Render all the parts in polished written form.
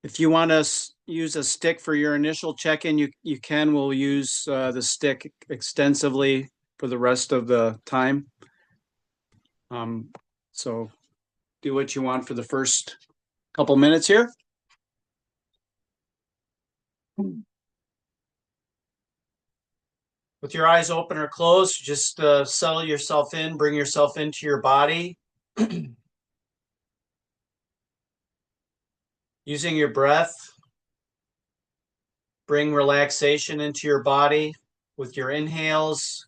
If you want to use a stick for your initial check-in, you can. We'll use the stick extensively for the rest of the time. Um, so do what you want for the first couple minutes here. With your eyes open or closed, just settle yourself in, bring yourself into your body. Using your breath, bring relaxation into your body with your inhales.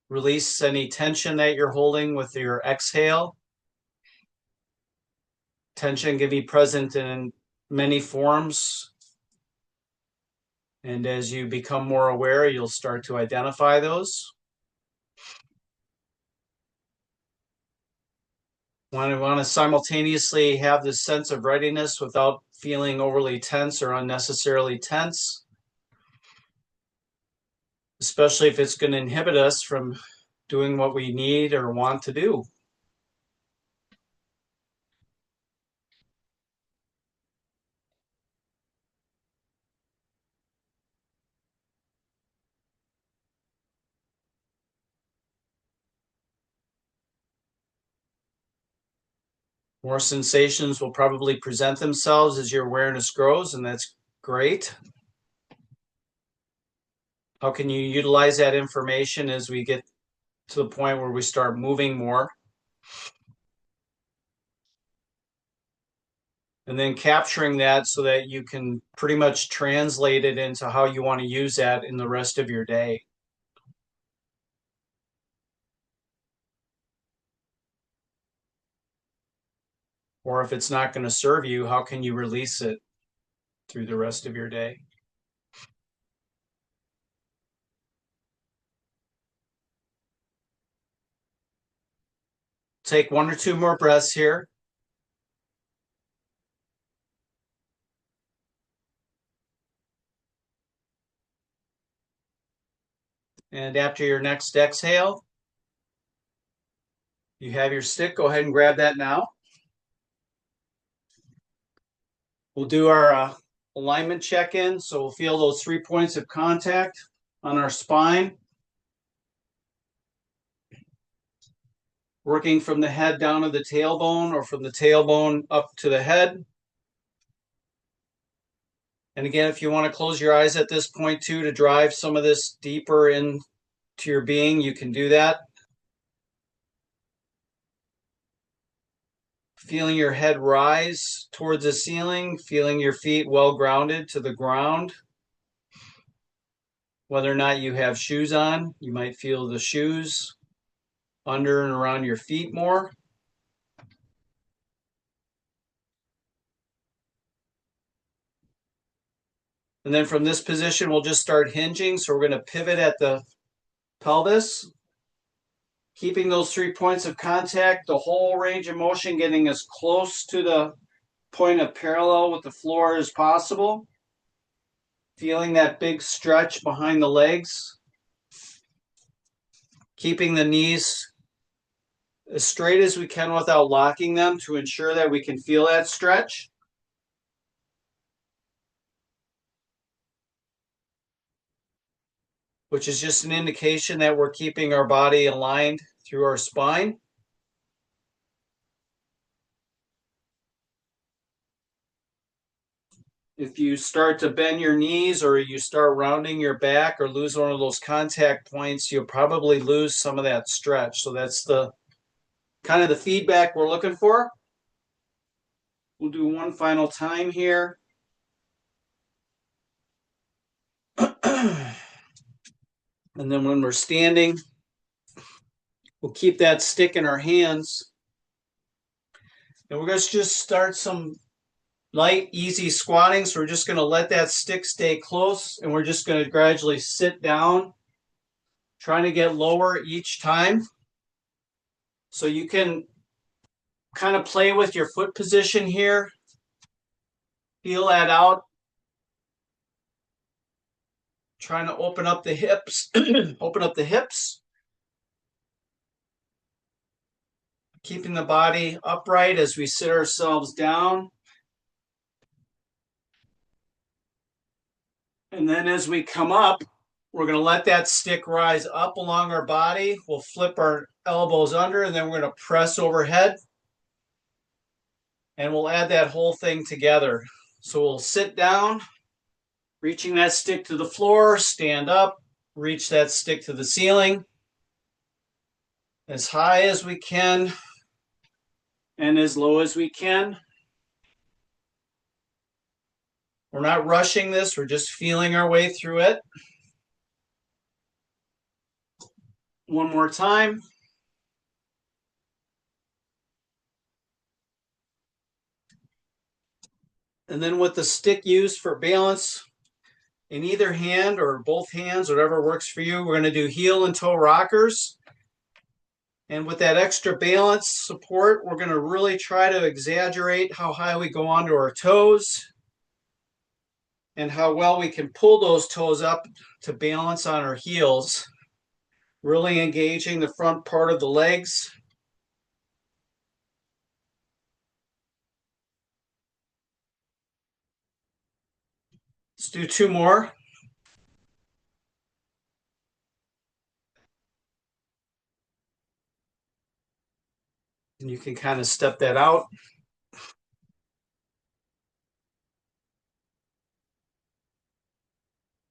Release any tension that you're holding with your exhale. Tension can be present in many forms. And as you become more aware, you'll start to identify those. Want to simultaneously have this sense of readiness without feeling overly tense or unnecessarily tense, especially if it's going to inhibit us from doing what we need or want to do. More sensations will probably present themselves as your awareness grows, and that's great. How can you utilize that information as we get to the point where we start moving more? And then capturing that so that you can pretty much translate it into how you want to use that in the rest of your day. Or if it's not going to serve you, how can you release it through the rest of your day? Take 1 or 2 more breaths here. And after your next exhale, you have your stick. Go ahead and grab that now. We'll do our alignment check-in. So we'll feel those 3 points of contact on our spine. Working from the head down to the tailbone or from the tailbone up to the head. And again, if you want to close your eyes at this point too, to drive some of this deeper into your being, you can do that. Feeling your head rise towards the ceiling, feeling your feet well grounded to the ground. Whether or not you have shoes on, you might feel the shoes under and around your feet more. And then from this position, we'll just start hinging. So we're going to pivot at the pelvis, keeping those 3 points of contact, the whole range of motion, getting as close to the point of parallel with the floor as possible. Feeling that big stretch behind the legs. Keeping the knees as straight as we can without locking them to ensure that we can feel that stretch. Which is just an indication that we're keeping our body aligned through our spine. If you start to bend your knees or you start rounding your back or lose one of those contact points, you'll probably lose some of that stretch. So that's the kind of the feedback we're looking for. We'll do one final time here. And then when we're standing, we'll keep that stick in our hands. And we're going to just start some light, easy squatting. So we're just going to let that stick stay close. And we're just going to gradually sit down, trying to get lower each time. So you can kind of play with your foot position here. Feel that out. Trying to open up the hips, open up the hips. Keeping the body upright as we sit ourselves down. And then as we come up, we're going to let that stick rise up along our body. We'll flip our elbows under, and then we're going to press overhead. And we'll add that whole thing together. So we'll sit down, reaching that stick to the floor, stand up, reach that stick to the ceiling as high as we can and as low as we can. We're not rushing this, we're just feeling our way through it. One more time. And then with the stick used for balance in either hand or both hands, whatever works for you, we're going to do heel and toe rockers. And with that extra balance support, we're going to really try to exaggerate how high we go onto our toes and how well we can pull those toes up to balance on our heels, really engaging the front part of the legs. Let's do two more. And you can kind of step that out.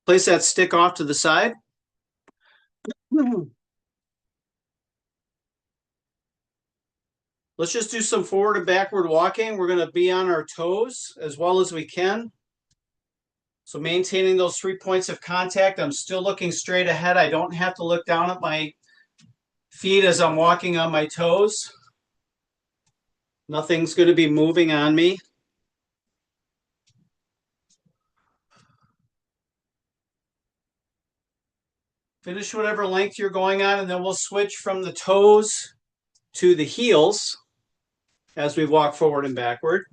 Place that stick off to the side. Let's just do some forward and backward walking. We're going to be on our toes as well as we can. So maintaining those 3 points of contact. I'm still looking straight ahead. I don't have to look down at my feet as I'm walking on my toes. Nothing's going to be moving on me. Finish whatever length you're going on, and then we'll switch from the toes to the heels as we walk forward and backward.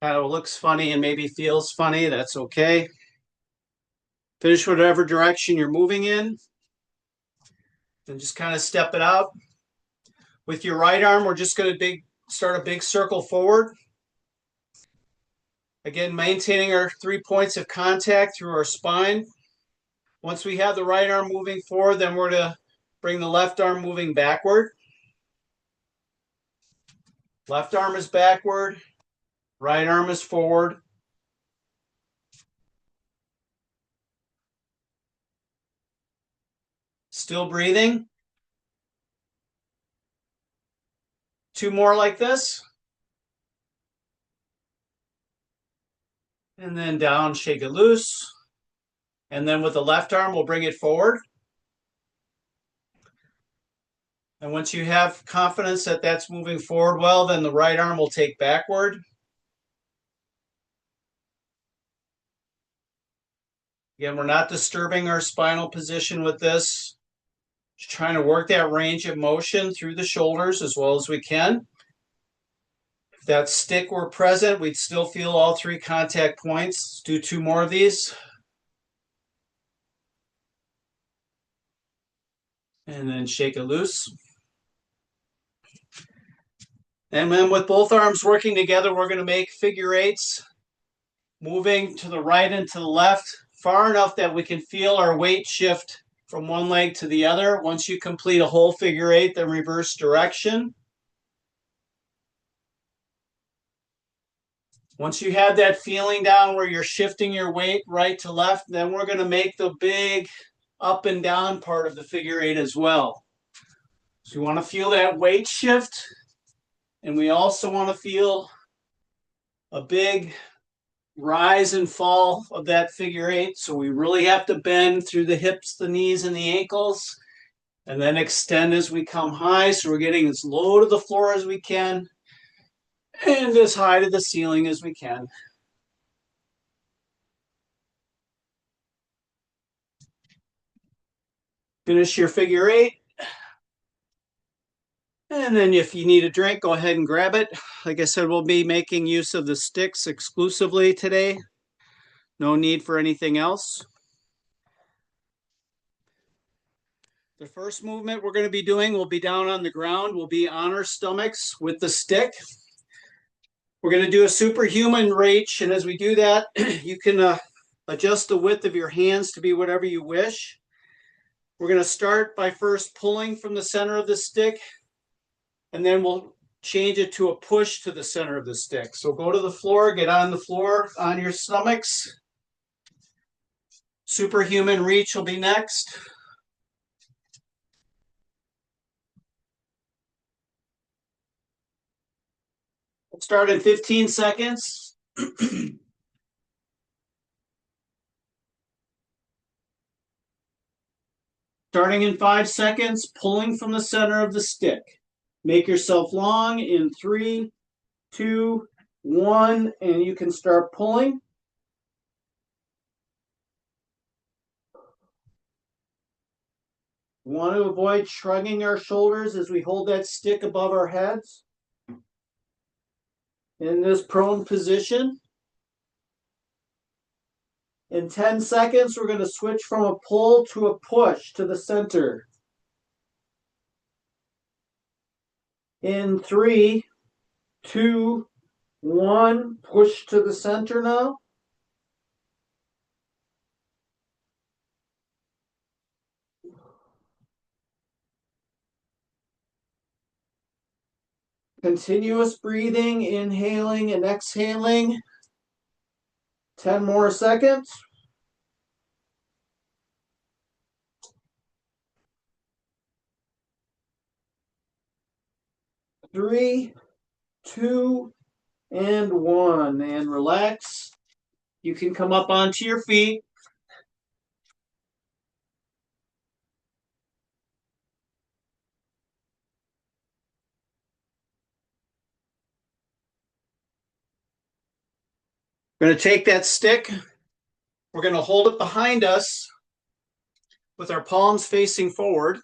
Kind of looks funny and maybe feels funny. That's okay. Finish whatever direction you're moving in. Then just kind of step it out. With your right arm, we're just going to start a big circle forward. Again, maintaining our 3 points of contact through our spine. Once we have the right arm moving forward, then we're going to bring the left arm moving backward. Left arm is backward. Right arm is forward. Still breathing. Two more like this. And then down, shake it loose. And then with the left arm, we'll bring it forward. And once you have confidence that that's moving forward well, then the right arm will take backward. Again, we're not disturbing our spinal position with this. Just trying to work that range of motion through the shoulders as well as we can. If that stick were present, we'd still feel all 3 contact points. Let's do 2 more of these. And then shake it loose. And then with both arms working together, we're going to make figure eights, moving to the right and to the left, far enough that we can feel our weight shift from one leg to the other. Once you complete a whole figure eight, then reverse direction. Once you have that feeling down where you're shifting your weight right to left, then we're going to make the big up and down part of the figure eight as well. So you want to feel that weight shift, and we also want to feel a big rise and fall of that figure eight. So we really have to bend through the hips, the knees, and the ankles, and then extend as we come high. So we're getting as low to the floor as we can and as high to the ceiling as we can. Finish your figure eight. And then if you need a drink, go ahead and grab it. Like I said, we'll be making use of the sticks exclusively today. No need for anything else. The first movement we're going to be doing will be down on the ground. We'll be on our stomachs with the stick. We're going to do a superhuman reach, and as we do that, you can adjust the width of your hands to be whatever you wish. We're going to start by first pulling from the center of the stick, and then we'll change it to a push to the center of the stick. So go to the floor, get on the floor on your stomachs. Superhuman reach will be next. We'll start in 15 seconds. Starting in 5 seconds, pulling from the center of the stick. Make yourself long in 3, 2, 1, and you can start pulling. We want to avoid shrugging our shoulders as we hold that stick above our heads. In this prone position. In 10 seconds, we're going to switch from a pull to a push to the center. In 3, 2, 1, push to the center now. Continuous breathing, inhaling and exhaling. 10 more seconds. 3, 2, and 1. And relax. You can come up onto your feet. We're going to take that stick. We're going to hold it behind us with our palms facing forward.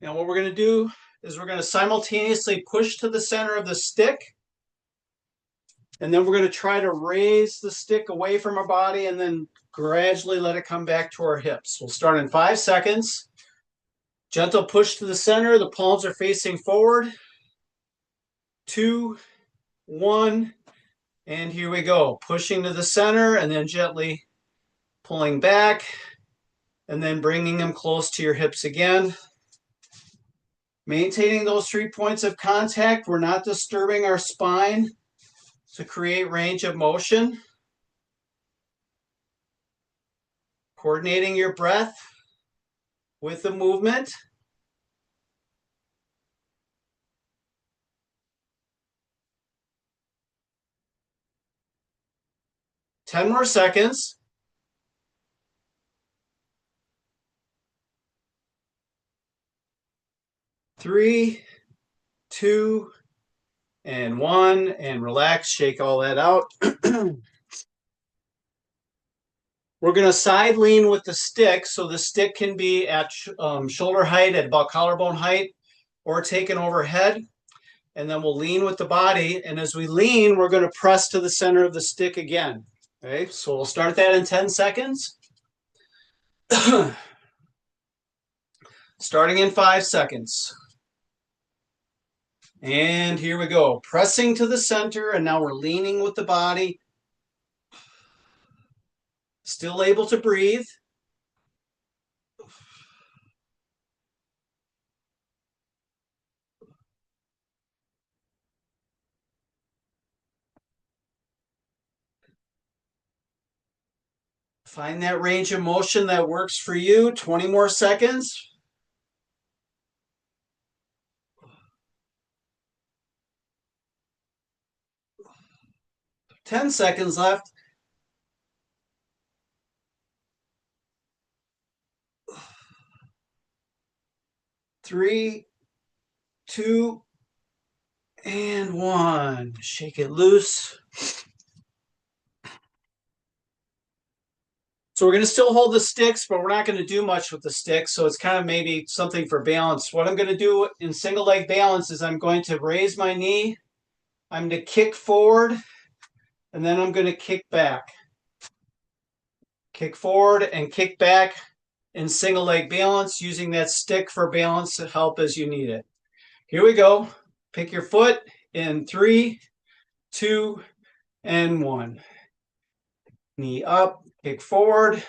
And what we're going to do is we're going to simultaneously push to the center of the stick. And then we're going to try to raise the stick away from our body and then gradually let it come back to our hips. We'll start in 5 seconds. Gentle push to the center. The palms are facing forward. 2, 1, and here we go. Pushing to the center and then gently pulling back and then bringing them close to your hips again. Maintaining those 3 points of contact. We're not disturbing our spine to create range of motion. Coordinating your breath with the movement. Ten more seconds. 3, 2, and 1, and relax, shake all that out. We're going to side lean with the stick, so the stick can be at shoulder height, at about collarbone height, or taken overhead. And then we'll lean with the body, and as we lean, we're going to press to the center of the stick again. Okay, so we'll start that in 10 seconds. Starting in 5 seconds. And here we go. Pressing to the center, and now we're leaning with the body. Still able to breathe. Find that range of motion that works for you. 20 more seconds. 10 seconds left. 3, 2, and 1. Shake it loose. So we're going to still hold the sticks, but we're not going to do much with the sticks. So it's kind of maybe something for balance. What I'm going to do in single leg balance is I'm going to raise my knee. I'm going to kick forward, and then I'm going to kick back. Kick forward and kick back in single leg balance, using that stick for balance to help as you need it. Here we go. Pick your foot in 3, 2, and 1. Knee up, kick forward,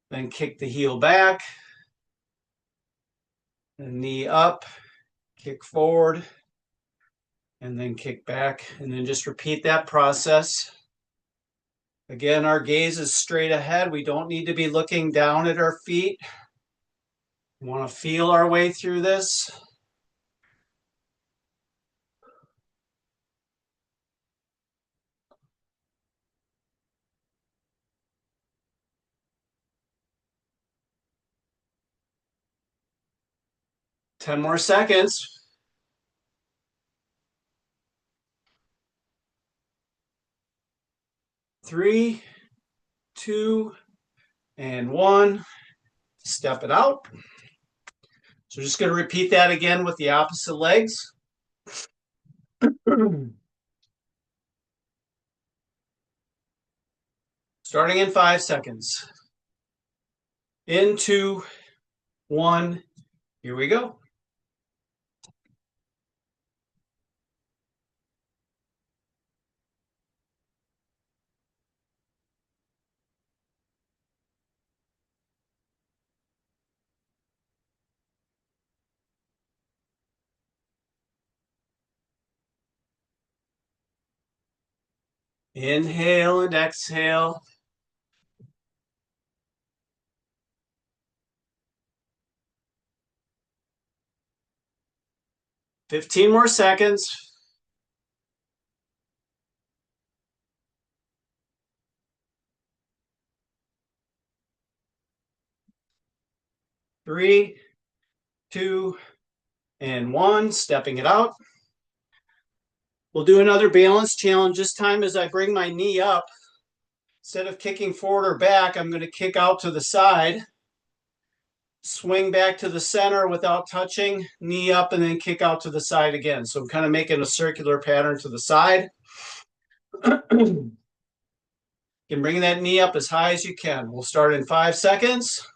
then kick the heel back. And knee up, kick forward, and then kick back. And then just repeat that process. Again, our gaze is straight ahead. We don't need to be looking down at our feet. We want to feel our way through this. Ten more seconds. 3, 2, and 1. Step it out. So we're just going to repeat that again with the opposite legs. Starting in 5 seconds. In 2, 1. Here we go. Inhale and exhale. 15 more seconds. 3, 2, and 1. Stepping it out. We'll do another balance challenge. This time as I bring my knee up, instead of kicking forward or back, I'm going to kick out to the side. Swing back to the center without touching, knee up, and then kick out to the side again. So I'm kind of making a circular pattern to the side. And bring that knee up as high as you can. We'll start in 5 seconds.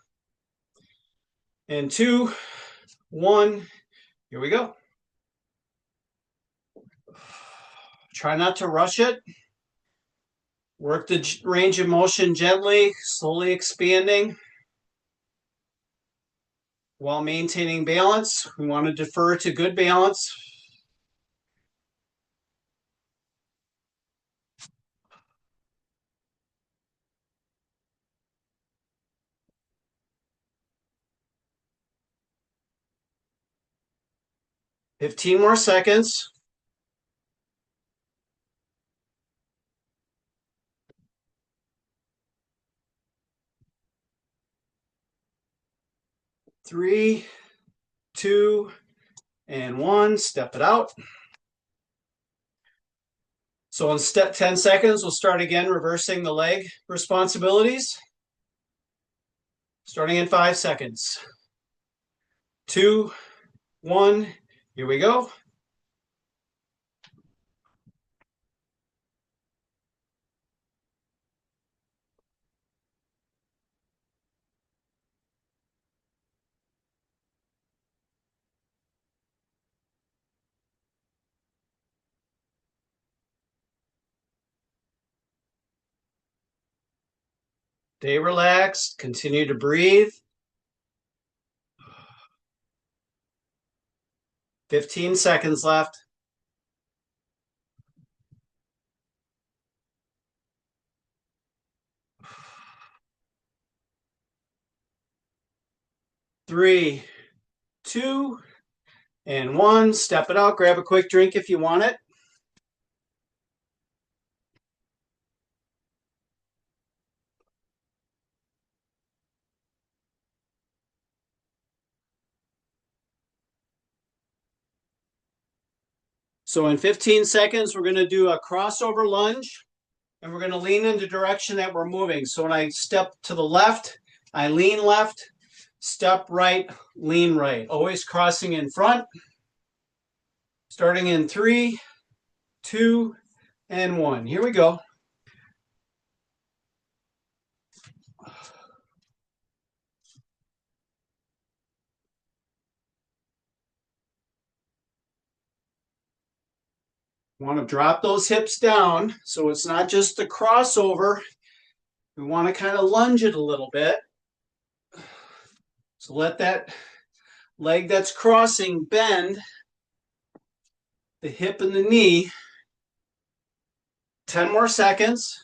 And 2, 1. Here we go. Try not to rush it. Work the range of motion gently, slowly expanding while maintaining balance. We want to defer to good balance. Fifteen more seconds. 3, 2, and 1. Step it out. So in 10 seconds, we'll start again reversing the leg responsibilities. Starting in 5 seconds. 2, 1. Here we go. Stay relaxed. Continue to breathe. 15 seconds left. 3, 2, and 1. Step it out. Grab a quick drink if you want it. So in 15 seconds, we're going to do a crossover lunge, and we're going to lean in the direction that we're moving. So when I step to the left, I lean left, step right, lean right, always crossing in front. Starting in 3, 2, and 1. Here we go. Want to drop those hips down so it's not just a crossover. We want to kind of lunge it a little bit. So let that leg that's crossing bend the hip and the knee. 10 more seconds.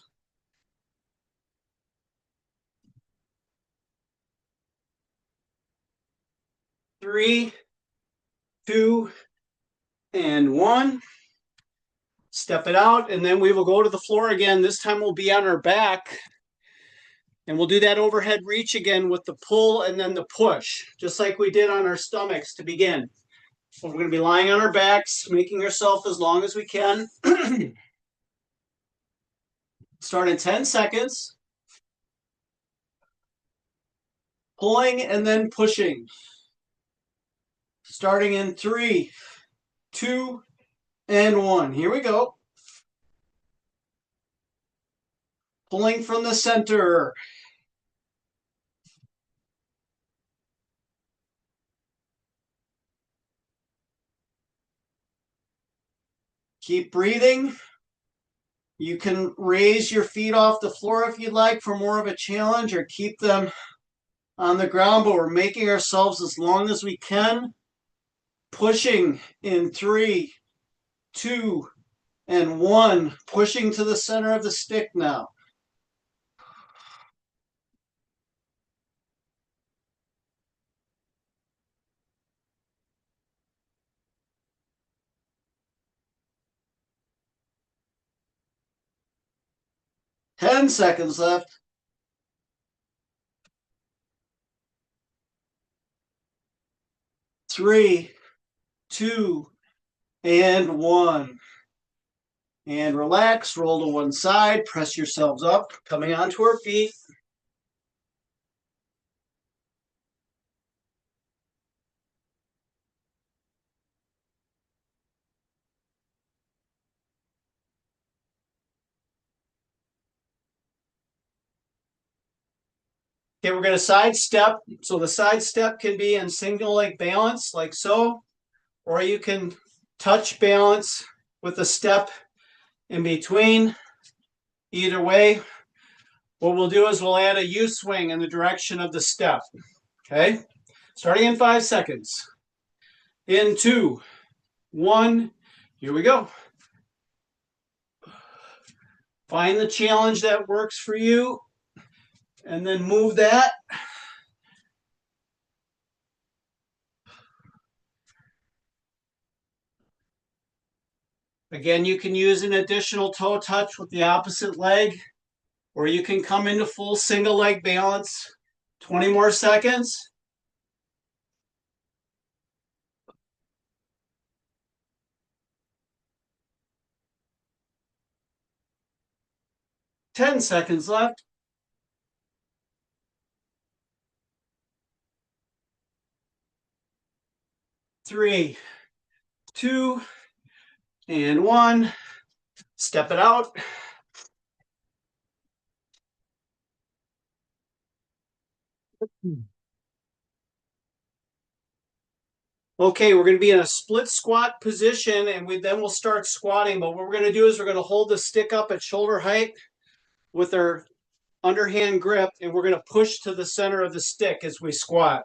3, 2, and 1. Step it out, and then we will go to the floor again. This time we'll be on our back. And we'll do that overhead reach again with the pull and then the push, just like we did on our stomachs to begin. So we're going to be lying on our backs, making ourselves as long as we can. Start in 10 seconds. Pulling and then pushing. Starting in 3, 2, and 1. Here we go. Pulling from the center. Keep breathing. You can raise your feet off the floor if you'd like for more of a challenge, or keep them on the ground, but we're making ourselves as long as we can. Pushing in 3, 2, and 1. Pushing to the center of the stick now. Ten seconds left. 3, 2, and 1. And relax, roll to one side, press yourselves up, coming onto our feet. Okay, we're going to side step. So the side step can be in single leg balance, like so, or you can touch balance with a step in between. Either way, what we'll do is we'll add a U swing in the direction of the step. Okay, starting in 5 seconds. In 2, 1, here we go. Find the challenge that works for you, and then move that. Again, you can use an additional toe touch with the opposite leg, or you can come into full single leg balance. 20 more seconds. Ten seconds left. 3, 2, and 1. Step it out. Okay, we're going to be in a split squat position, and then we'll start squatting. But what we're going to do is we're going to hold the stick up at shoulder height with our underhand grip, and we're going to push to the center of the stick as we squat.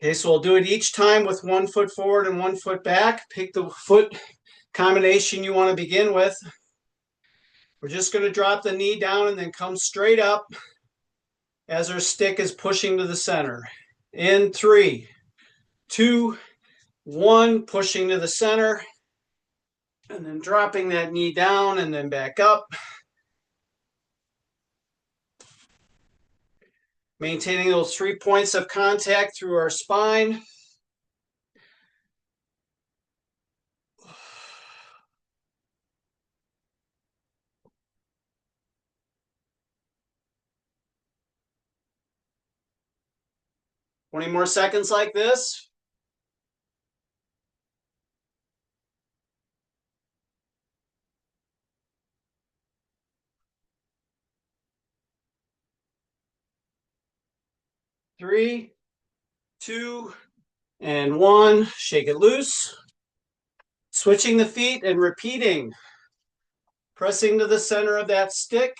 Okay, so we'll do it each time with 1 foot forward and 1 foot back. Pick the foot combination you want to begin with. We're just going to drop the knee down and then come straight up as our stick is pushing to the center. In 3, 2, 1, pushing to the center, and then dropping that knee down and then back up. Maintaining those 3 points of contact through our spine. Twenty more seconds like this. Three, 2, and 1. Shake it loose. Switching the feet and repeating. Pressing to the center of that stick.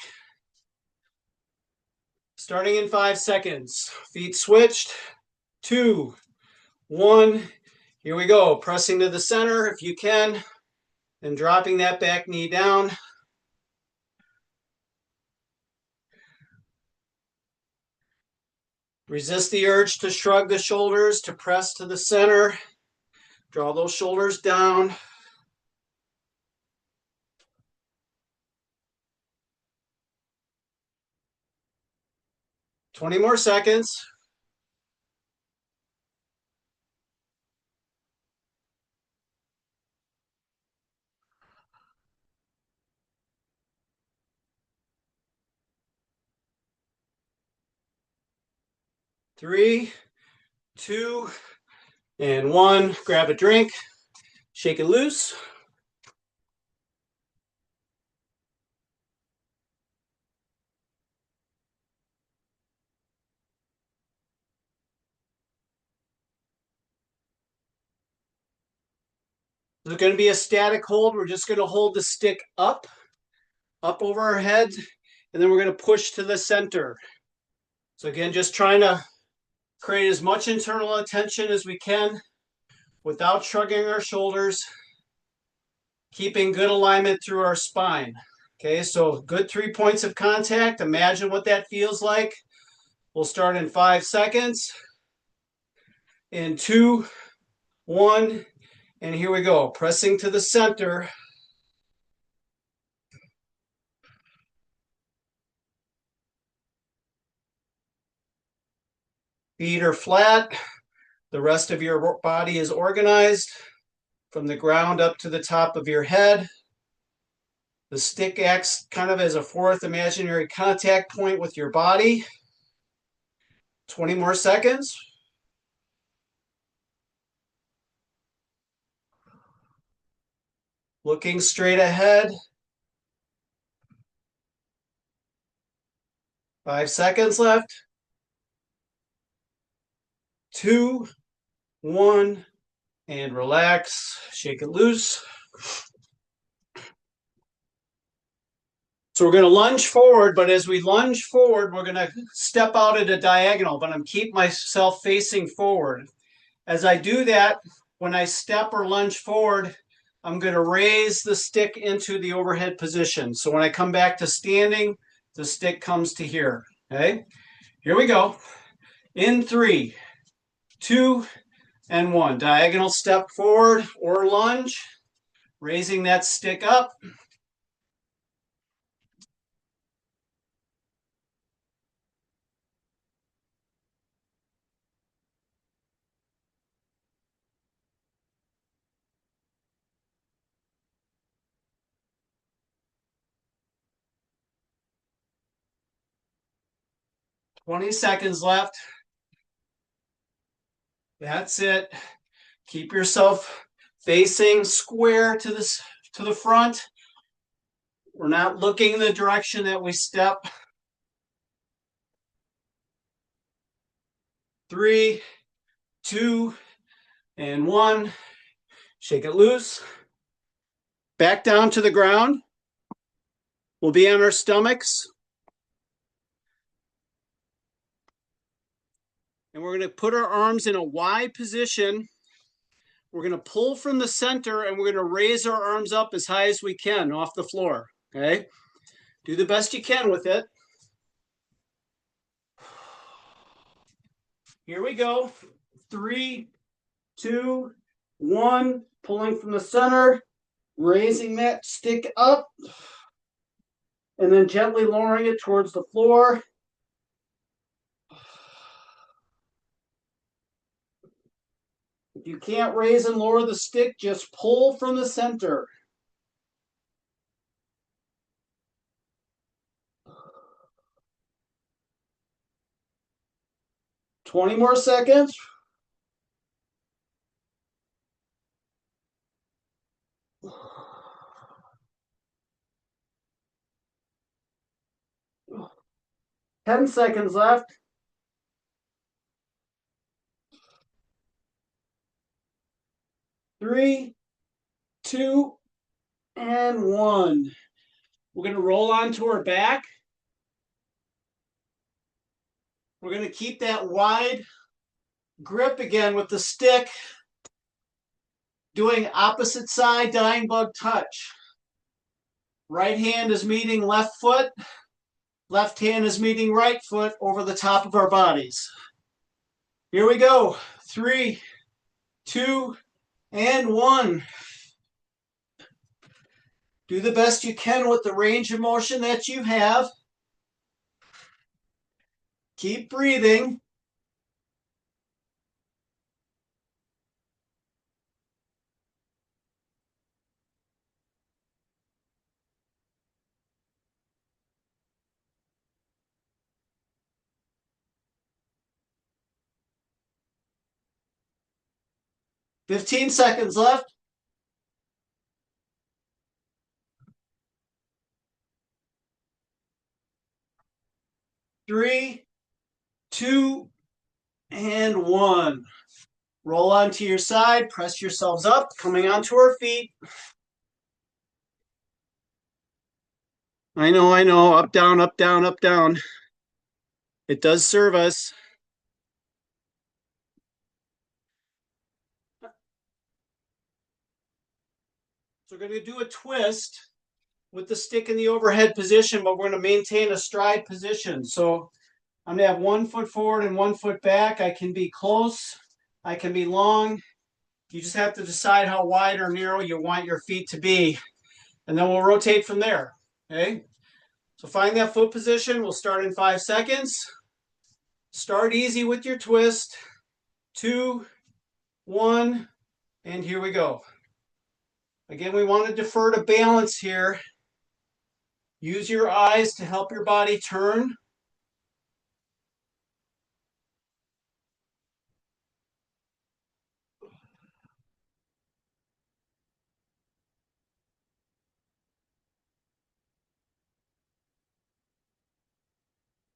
Starting in 5 seconds. Feet switched. 2, 1. Here we go. Pressing to the center if you can. And dropping that back knee down. Resist the urge to shrug the shoulders, to press to the center. Draw those shoulders down. Twenty more seconds. Three, 2, and 1. Grab a drink. Shake it loose. There's going to be a static hold. We're just going to hold the stick up over our head, and then we're going to push to the center. So again, just trying to create as much internal attention as we can without shrugging our shoulders, keeping good alignment through our spine. Okay, so good 3 points of contact. Imagine what that feels like. We'll start in 5 seconds. In 2, 1, and here we go. Pressing to the center. Feet are flat. The rest of your body is organized from the ground up to the top of your head. The stick acts kind of as a fourth imaginary contact point with your body. 20 more seconds. Looking straight ahead. 5 seconds left. 2, 1, and relax. Shake it loose. So we're going to lunge forward, but as we lunge forward, we're going to step out at a diagonal, but I'm keep myself facing forward. As I do that, when I step or lunge forward, I'm going to raise the stick into the overhead position. So when I come back to standing, the stick comes to here. Okay, here we go. In 3, 2, and 1. Diagonal step forward or lunge, raising that stick up. Twenty seconds left. That's it. Keep yourself facing square to the front. We're not looking in the direction that we step. 3, 2, and 1. Shake it loose. Back down to the ground. We'll be on our stomachs. And we're going to put our arms in a Y position. We're going to pull from the center and we're going to raise our arms up as high as we can off the floor. Okay? Do the best you can with it. Here we go. 3, 2, 1. Pulling from the center, raising that stick up, and then gently lowering it towards the floor. If you can't raise and lower the stick, just pull from the center. Twenty more seconds. Ten seconds left. 3, 2, and 1. We're going to roll onto our back. We're going to keep that wide grip again with the stick, doing opposite side dying bug touch. Right hand is meeting left foot. Left hand is meeting right foot over the top of our bodies. Here we go. 3, 2, and 1. Do the best you can with the range of motion that you have. Keep breathing. Fifteen seconds left. 3, 2, and 1. Roll onto your side, press yourselves up, coming onto our feet. I know, up, down, up, down, up, down. It does serve us. So we're going to do a twist with the stick in the overhead position, but we're going to maintain a stride position. So I'm going to have 1 foot forward and 1 foot back. I can be close, I can be long. You just have to decide how wide or narrow you want your feet to be, and then we'll rotate from there. Okay, so find that foot position. We'll start in 5 seconds. Start easy with your twist. 2, 1, and here we go. Again, we want to defer to balance here. Use your eyes to help your body turn.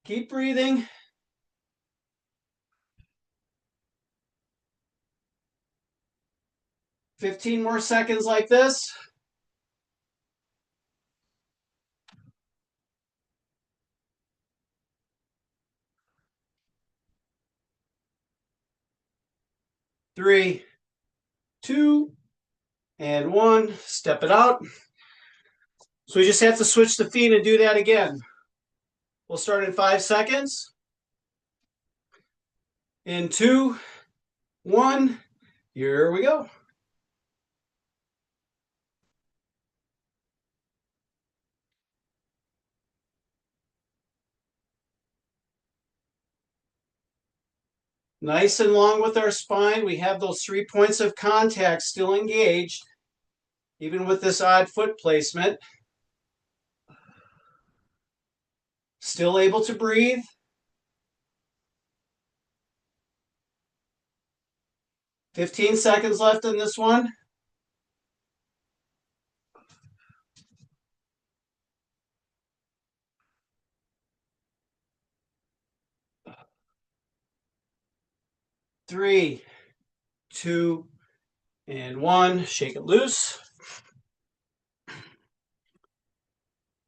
Keep breathing. 15 more seconds like this. 3, 2, and 1. Step it out. So we just have to switch the feet and do that again. We'll start in 5 seconds. In 2, 1. Here we go. Nice and long with our spine. We have those 3 points of contact still engaged, even with this odd foot placement. Still able to breathe. 15 seconds left in this one. 3, 2, and 1. Shake it loose.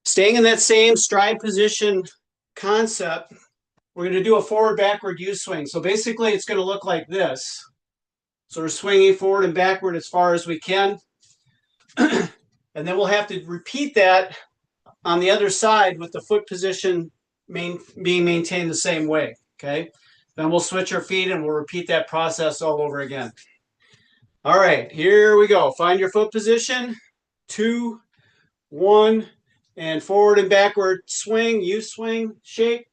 Staying in that same stride position concept, we're going to do a forward backward U swing. So basically it's going to look like this. So we're swinging forward and backward as far as we can. And then we'll have to repeat that on the other side with the foot position being maintained the same way. Okay. Then we'll switch our feet and we'll repeat that process all over again. All right, here we go. Find your foot position. 2, 1, and forward and backward swing, U swing, shake.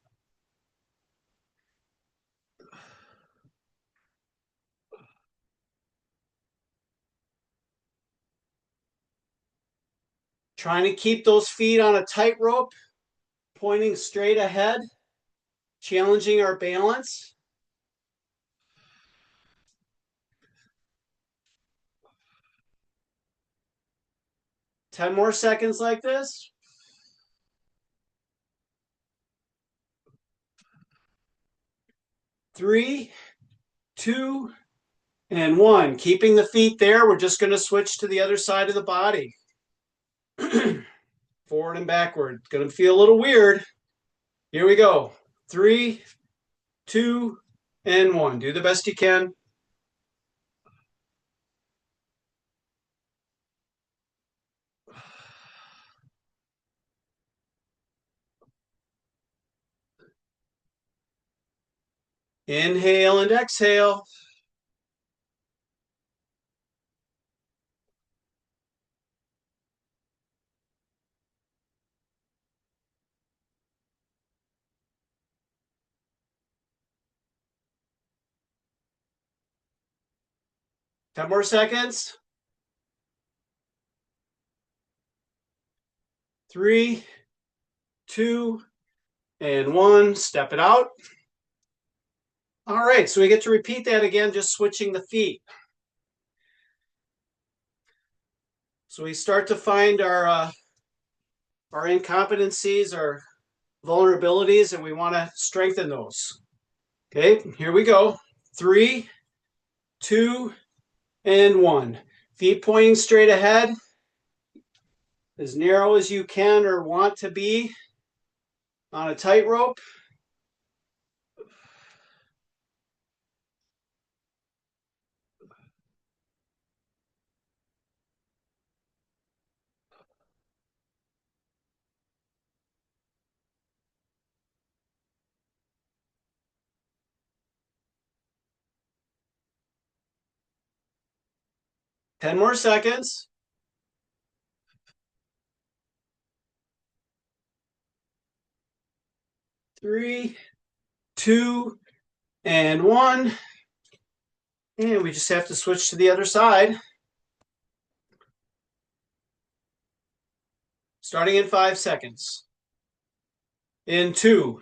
Trying to keep those feet on a tightrope, pointing straight ahead, challenging our balance. 10 more seconds like this. 3, 2, and 1. Keeping the feet there, we're just going to switch to the other side of the body. Forward and backward. It's going to feel a little weird. Here we go. 3, 2, and 1. Do the best you can. Inhale and exhale. Ten more seconds. 3, 2, and 1. Step it out. All right, so we get to repeat that again, just switching the feet. So we start to find our incompetencies, our vulnerabilities, and we want to strengthen those. Okay, here we go. 3, 2, and 1. Feet pointing straight ahead, as narrow as you can or want to be on a tightrope. Ten more seconds. 3, 2, and 1. And we just have to switch to the other side. Starting in 5 seconds. In 2,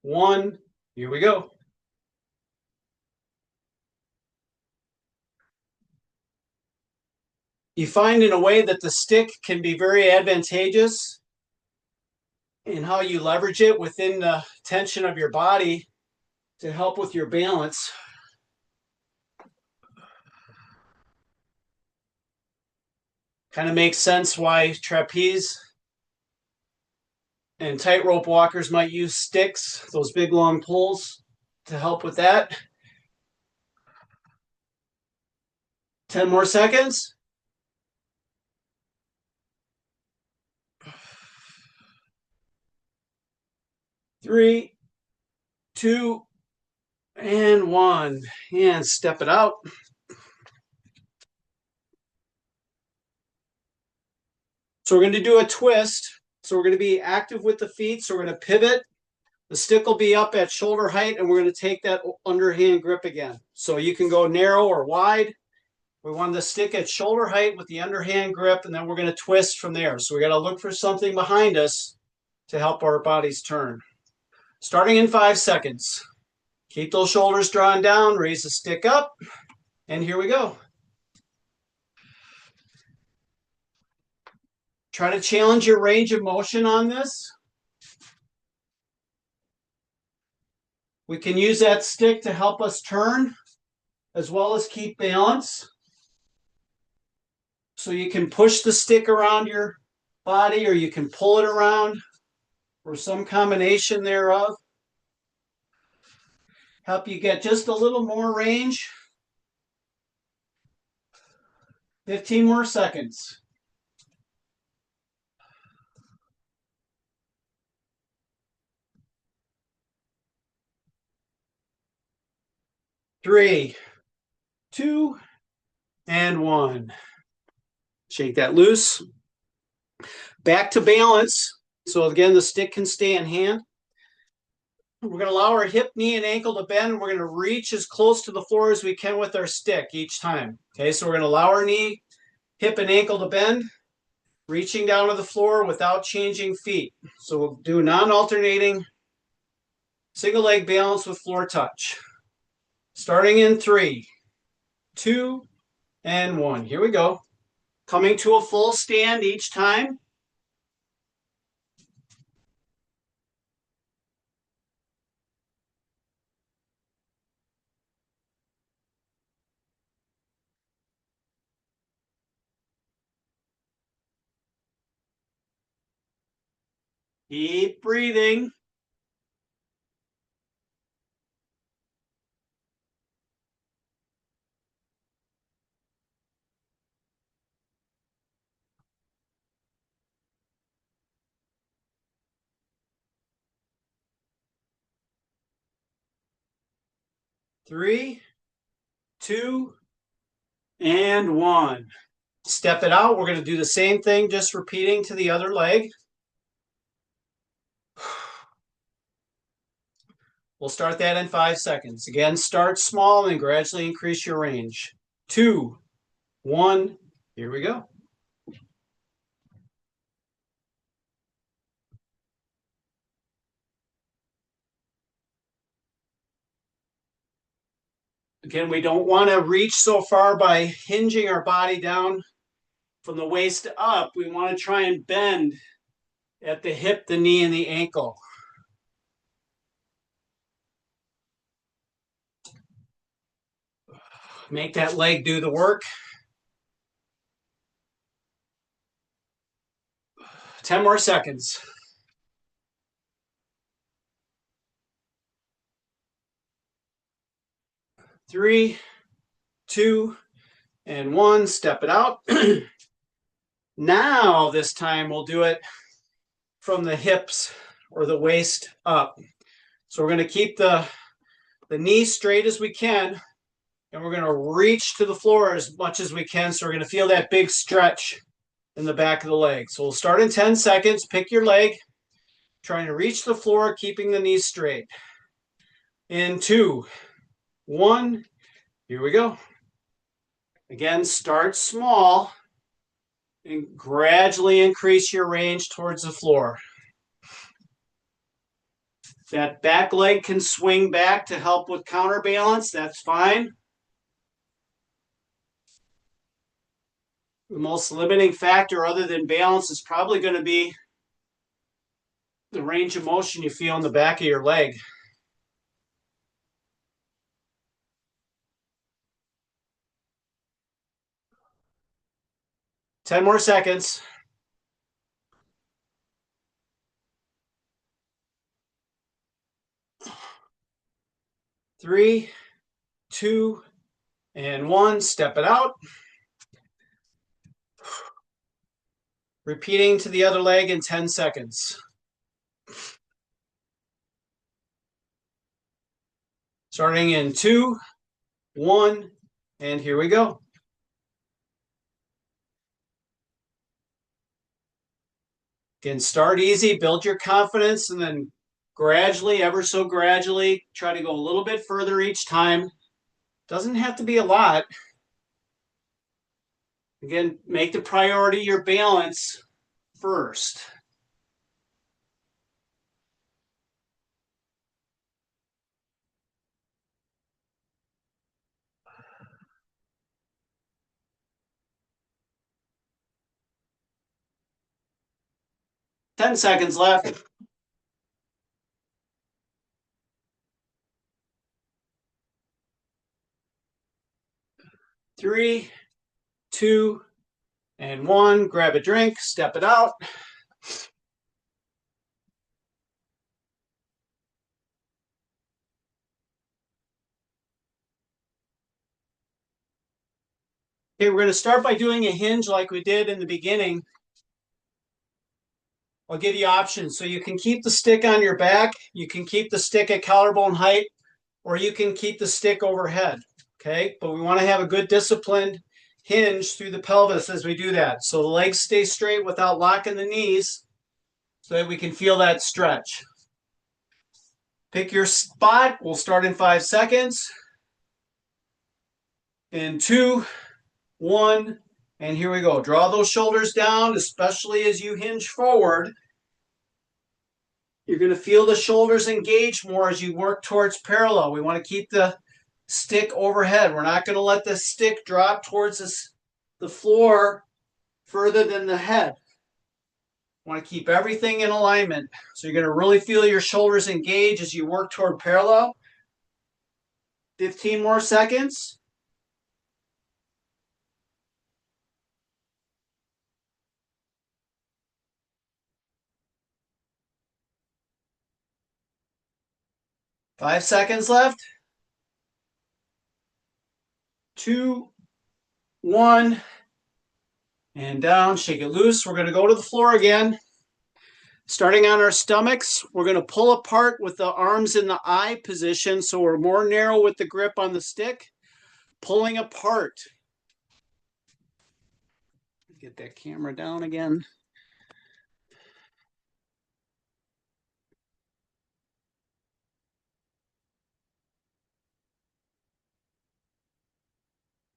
1. Here we go. You find in a way that the stick can be very advantageous in how you leverage it within the tension of your body to help with your balance. Kind of makes sense why trapeze and tightrope walkers might use sticks, those big long poles, to help with that. 10 more seconds. 3, 2, and 1. And step it out. So we're going to do a twist. So we're going to be active with the feet. So we're going to pivot. The stick will be up at shoulder height, and we're going to take that underhand grip again. So you can go narrow or wide. We want the stick at shoulder height with the underhand grip, and then we're going to twist from there. So we got to look for something behind us to help our bodies turn. Starting in 5 seconds. Keep those shoulders drawn down, raise the stick up, and here we go. Try to challenge your range of motion on this. We can use that stick to help us turn as well as keep balance. So you can push the stick around your body or you can pull it around or some combination thereof. Help you get just a little more range. 15 more seconds. 3, 2, and 1. Shake that loose. Back to balance. So again, the stick can stay in hand. We're going to allow our hip, knee, and ankle to bend. And we're going to reach as close to the floor as we can with our stick each time. Okay, so we're going to allow our knee, hip, and ankle to bend, reaching down to the floor without changing feet. So we'll do non-alternating single leg balance with floor touch. Starting in 3, 2, and 1. Here we go. Coming to a full stand each time. Keep breathing. Three, two, and one. Step it out. We're going to do the same thing, just repeating to the other leg. We'll start that in 5 seconds. Again, start small and gradually increase your range. 2, 1, here we go. Again, we don't want to reach so far by hinging our body down from the waist up. We want to try and bend at the hip, the knee, and the ankle. Make that leg do the work. 10 more seconds. 3, 2, and 1. Step it out. Now, this time we'll do it from the hips or the waist up. So we're going to keep the knee straight as we can, and we're going to reach to the floor as much as we can. So we're going to feel that big stretch in the back of the leg. So we'll start in 10 seconds. Pick your leg, trying to reach the floor, keeping the knees straight. In 2, 1, here we go. Again, start small and gradually increase your range towards the floor. That back leg can swing back to help with counterbalance. That's fine. The most limiting factor other than balance is probably going to be the range of motion you feel in the back of your leg. Ten more seconds. 3, 2, and 1. Step it out. Repeating to the other leg in 10 seconds. Starting in 2, 1, and here we go. Again, start easy, build your confidence, and then gradually, ever so gradually, try to go a little bit further each time. Doesn't have to be a lot. Again, make the priority your balance first. Ten seconds left. 3, 2, and 1. Grab a drink, step it out. Okay, we're going to start by doing a hinge like we did in the beginning. I'll give you options. So you can keep the stick on your back, you can keep the stick at collarbone height, or you can keep the stick overhead. Okay, but we want to have a good disciplined hinge through the pelvis as we do that. So the legs stay straight without locking the knees so that we can feel that stretch. Pick your spot. We'll start in 5 seconds. In 2, 1, and here we go. Draw those shoulders down, especially as you hinge forward. You're going to feel the shoulders engage more as you work towards parallel. We want to keep the stick overhead. We're not going to let the stick drop towards the floor further than the head. Want to keep everything in alignment. So you're going to really feel your shoulders engage as you work toward parallel. 15 more seconds. 5 seconds left. 2, 1, and down. Shake it loose. We're going to go to the floor again. Starting on our stomachs, we're going to pull apart with the arms in the I position so we're more narrow with the grip on the stick. Pulling apart. Get that camera down again.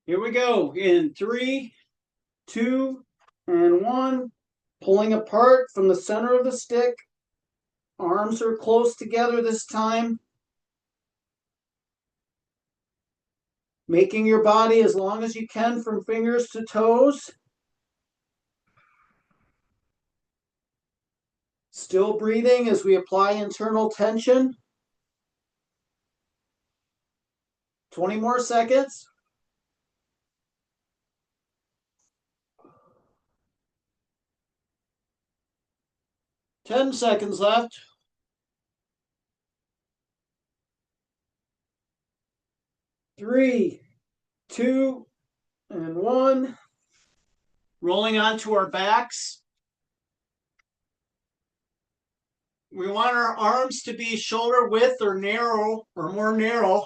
Here we go. In 3, 2, and 1. Pulling apart from the center of the stick. Arms are close together this time. Making your body as long as you can from fingers to toes. Still breathing as we apply internal tension. 20 more seconds. 10 seconds left. 3, 2, and 1. Rolling onto our backs. We want our arms to be shoulder width or narrow or more narrow.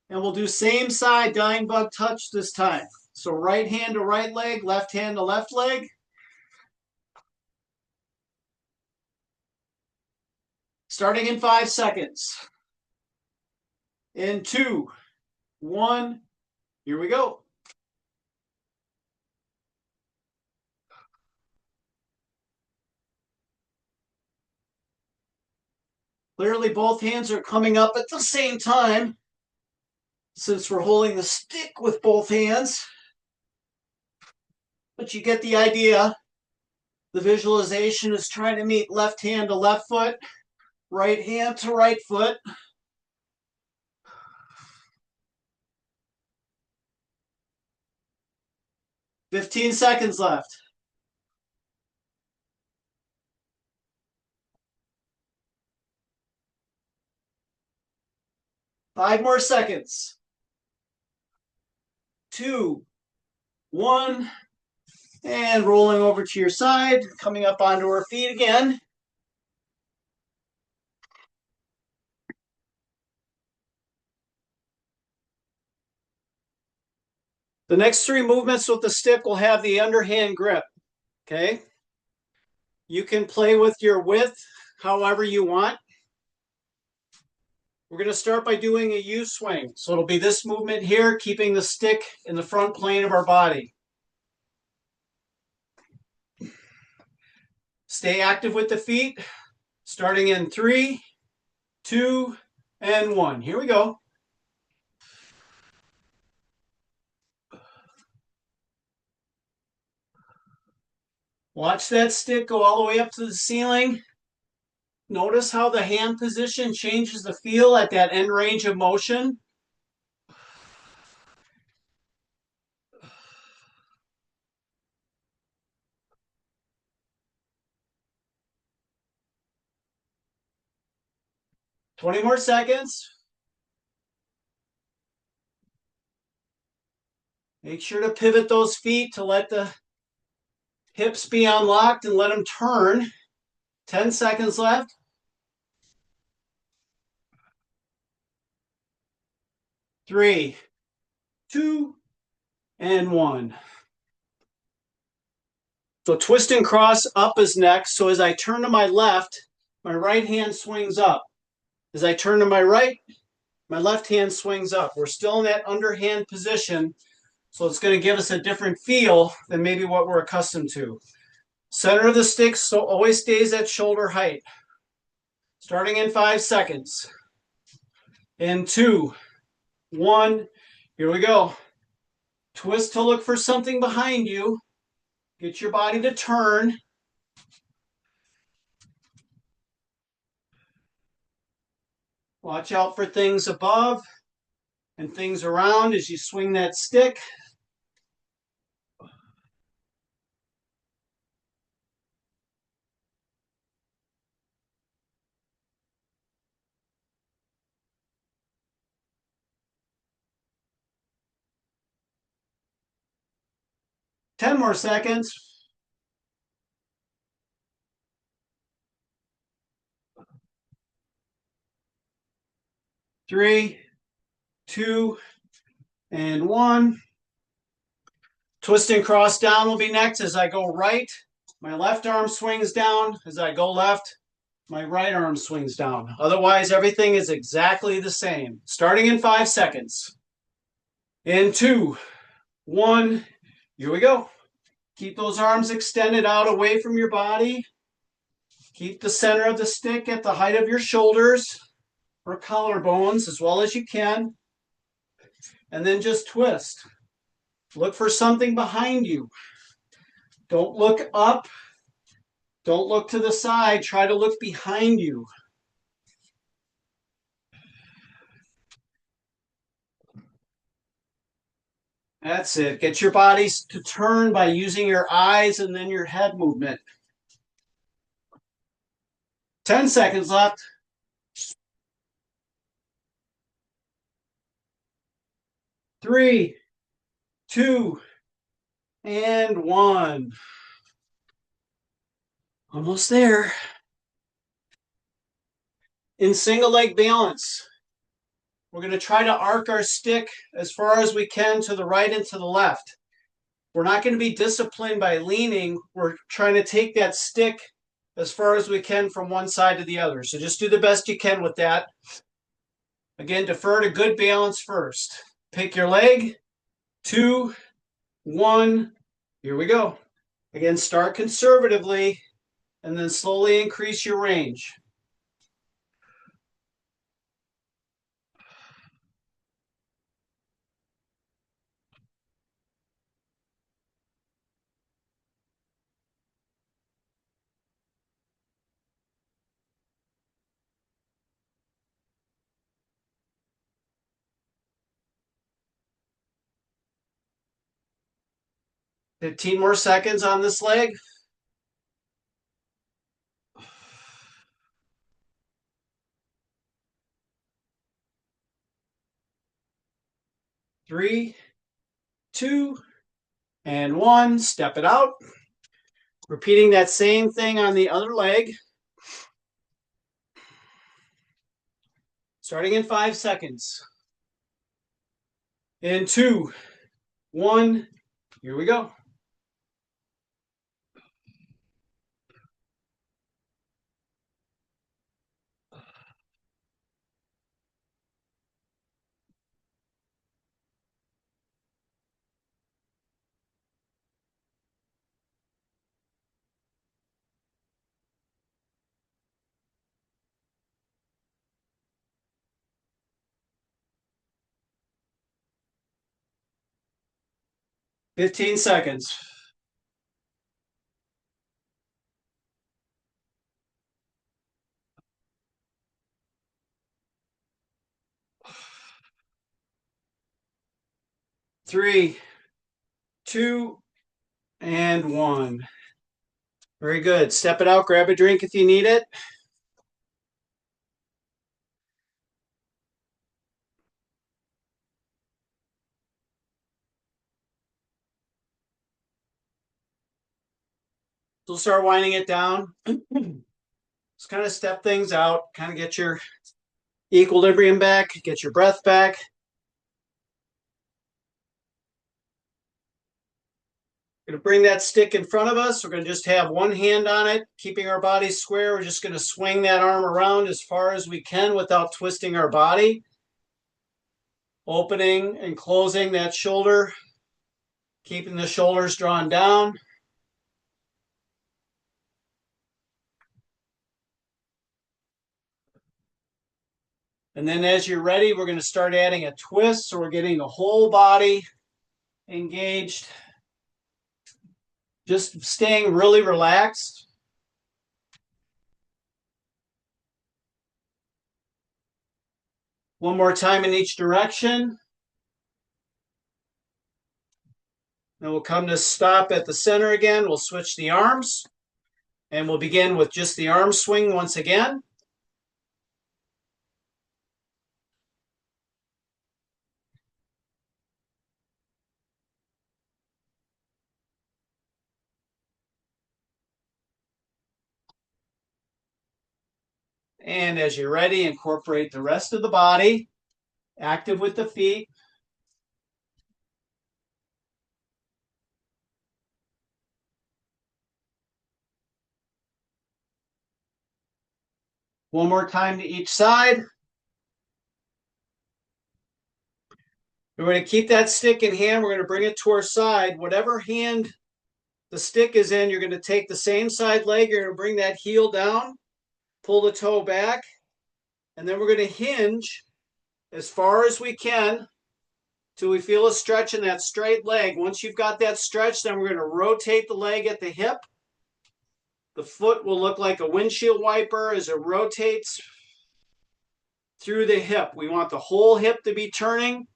And we'll do same side dying bug touch this time. So right hand to right leg, left hand to left leg. Starting in 5 seconds. In 2, 1, here we go. Clearly both hands are coming up at the same time since we're holding the stick with both hands. But you get the idea. The visualization is trying to meet left hand to left foot, right hand to right foot. 15 seconds left. 5 more seconds. 2, 1, and rolling over to your side, coming up onto our feet again. The next 3 movements with the stick will have the underhand grip, okay? You can play with your width however you want. We're going to start by doing a U swing. So it'll be this movement here, keeping the stick in the front plane of our body. Stay active with the feet, starting in 3, 2, and 1. Here we go. Watch that stick go all the way up to the ceiling. Notice how the hand position changes the feel at that end range of motion. Twenty more seconds. Make sure to pivot those feet to let the hips be unlocked and let them turn. 10 seconds left. 3, 2, and 1. So twist and cross up is next. So as I turn to my left, my right hand swings up. As I turn to my right, my left hand swings up. We're still in that underhand position, so it's going to give us a different feel than maybe what we're accustomed to. Center of the stick so always stays at shoulder height. Starting in 5 seconds. In 2, 1, here we go. Twist to look for something behind you. Get your body to turn. Watch out for things above and things around as you swing that stick. 10 more seconds. 3, 2, and 1. Twist and cross down will be next as I go right. My left arm swings down. As I go left, my right arm swings down. Otherwise, everything is exactly the same. Starting in 5 seconds. In 2, 1, here we go. Keep those arms extended out away from your body. Keep the center of the stick at the height of your shoulders or collarbones as well as you can. And then just twist. Look for something behind you. Don't look up. Don't look to the side. Try to look behind you. That's it. Get your bodies to turn by using your eyes and then your head movement. 10 seconds left. 3, 2, and 1. Almost there. In single leg balance, we're going to try to arc our stick as far as we can to the right and to the left. We're not going to be disciplined by leaning. We're trying to take that stick as far as we can from one side to the other. So just do the best you can with that. Again, defer to good balance first. Pick your leg. 2, 1. Here we go. Again, start conservatively and then slowly increase your range. Fifteen more seconds on this leg. 3, 2, and 1. Step it out. Repeating that same thing on the other leg. Starting in 5 seconds. In 2, 1. Here we go. Fifteen seconds. 3, 2, and 1. Very good. Step it out. Grab a drink if you need it. So start winding it down. Just kind of step things out. Kind of get your equilibrium back. Get your breath back. Going to bring that stick in front of us. We're going to just have one hand on it, keeping our body square. We're just going to swing that arm around as far as we can without twisting our body. Opening and closing that shoulder, keeping the shoulders drawn down. And then as you're ready, we're going to start adding a twist. So we're getting the whole body engaged. Just staying really relaxed. One more time in each direction. Then we'll come to stop at the center again. We'll switch the arms. And we'll begin with just the arm swing once again. And as you're ready, incorporate the rest of the body, active with the feet. One more time to each side. We're going to keep that stick in hand. We're going to bring it to our side. Whatever hand the stick is in, you're going to take the same side leg. You're going to bring that heel down, pull the toe back, and then we're going to hinge as far as we can till we feel a stretch in that straight leg. Once you've got that stretch, then we're going to rotate the leg at the hip. The foot will look like a windshield wiper as it rotates through the hip. We want the whole hip to be turning.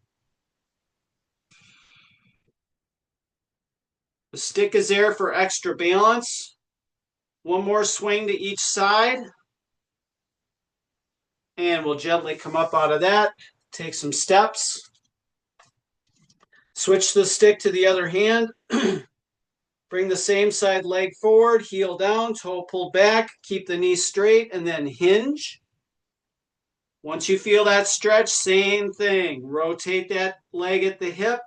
The stick is there for extra balance. One more swing to each side. And we'll gently come up out of that. Take some steps. Switch the stick to the other hand. Bring the same side leg forward, heel down, toe pulled back, keep the knee straight, and then hinge. Once you feel that stretch, same thing. Rotate that leg at the hip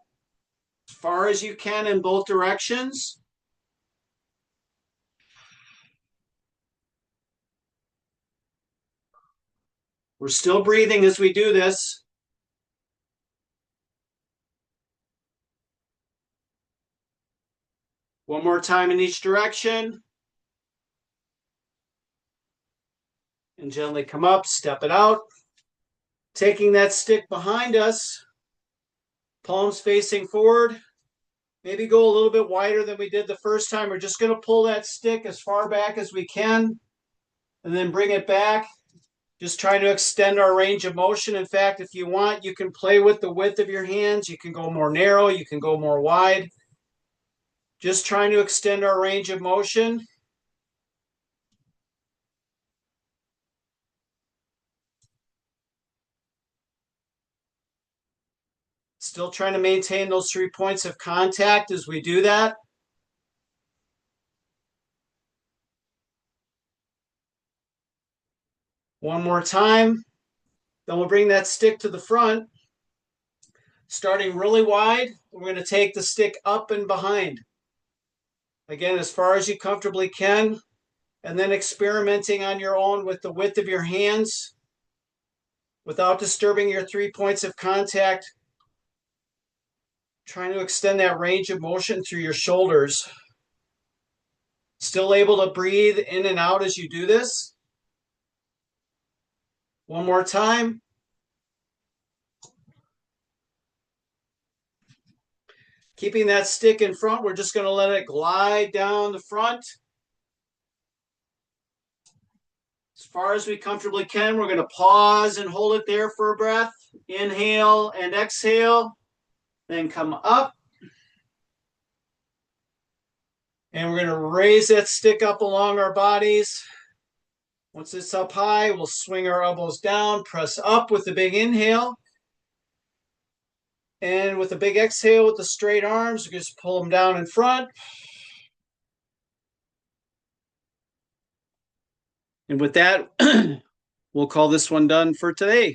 as far as you can in both directions. We're still breathing as we do this. One more time in each direction. And gently come up, step it out. Taking that stick behind us, palms facing forward. Maybe go a little bit wider than we did the first time. We're just going to pull that stick as far back as we can and then bring it back. Just trying to extend our range of motion. In fact, if you want, you can play with the width of your hands. You can go more narrow. You can go more wide. Just trying to extend our range of motion. Still trying to maintain those 3 points of contact as we do that. One more time. Then we'll bring that stick to the front, starting really wide. We're going to take the stick up and behind. Again, as far as you comfortably can, and then experimenting on your own with the width of your hands without disturbing your 3 points of contact. Trying to extend that range of motion through your shoulders. Still able to breathe in and out as you do this. One more time. Keeping that stick in front, we're just going to let it glide down the front. As far as we comfortably can, we're going to pause and hold it there for a breath. Inhale and exhale. Then come up. And we're going to raise that stick up along our bodies. Once it's up high, we'll swing our elbows down, press up with the big inhale. And with a big exhale with the straight arms, we just pull them down in front. And with that, we'll call this one done for today.